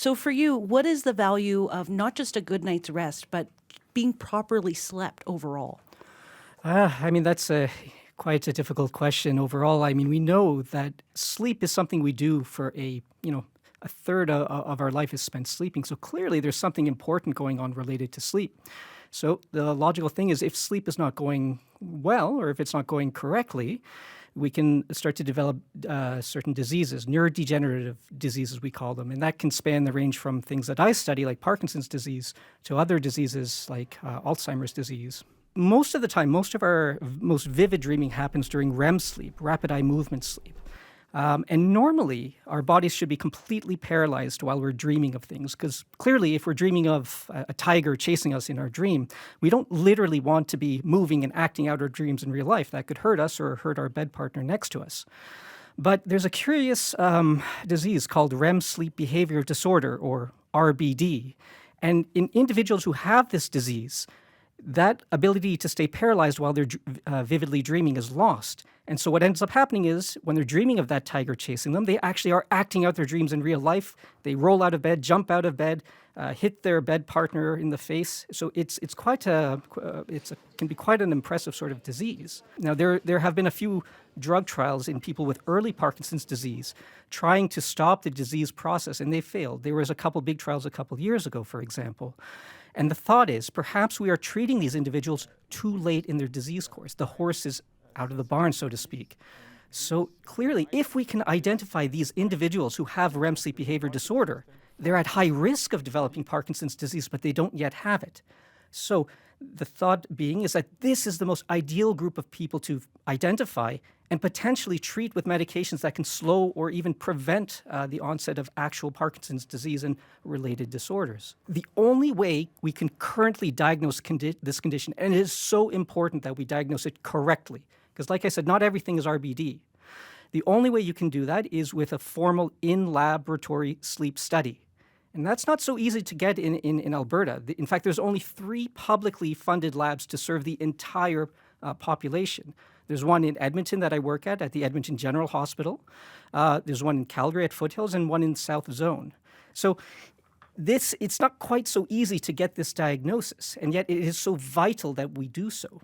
So for you, what is the value of not just a good night's rest, but being properly slept overall? That's quite a difficult question overall. I mean, we know that sleep is something we do for a third of our life is spent sleeping. So clearly there's something important going on related to sleep. So the logical thing is if sleep is not going well or if it's not going correctly, we can start to develop certain diseases, neurodegenerative diseases, we call them. And that can span the range from things that I study, like Parkinson's disease, to other diseases like Alzheimer's disease. Most of the time, most of our most vivid dreaming happens during REM sleep, rapid eye movement sleep. And normally, our bodies should be completely paralyzed while we're dreaming of things, because clearly, if we're dreaming of a tiger chasing us in our dream, we don't literally want to be moving and acting out our dreams in real life. That could hurt us or hurt our bed partner next to us. But there's a curious disease called REM sleep behavior disorder, or RBD. And in individuals who have this disease, that ability to stay paralyzed while they're vividly dreaming is lost. And so what ends up happening is when they're dreaming of that tiger chasing them, they actually are acting out their dreams in real life. They roll out of bed, jump out of bed, hit their bed partner in the face. So it's can be quite an impressive sort of disease. Now there have been a few drug trials in people with early Parkinson's disease trying to stop the disease process, and they failed. There was a couple big trials a couple years ago, for example. And the thought is perhaps we are treating these individuals too late in their disease course. The horse is out of the barn, so to speak. So clearly, if we can identify these individuals who have REM sleep behavior disorder, they're at high risk of developing Parkinson's disease, but they don't yet have it. So the thought being is that this is the most ideal group of people to identify and potentially treat with medications that can slow or even prevent the onset of actual Parkinson's disease and related disorders. The only way we can currently diagnose this condition, and it is so important that we diagnose it correctly, because like I said, not everything is RBD. The only way you can do that is with a formal in-laboratory sleep study. And that's not so easy to get in Alberta. In fact, there's only 3 publicly funded labs to serve the entire population. There's one in Edmonton that I work at the Edmonton General Hospital. There's one in Calgary at Foothills and one in South Zone. So it's not quite so easy to get this diagnosis, and yet it is so vital that we do so.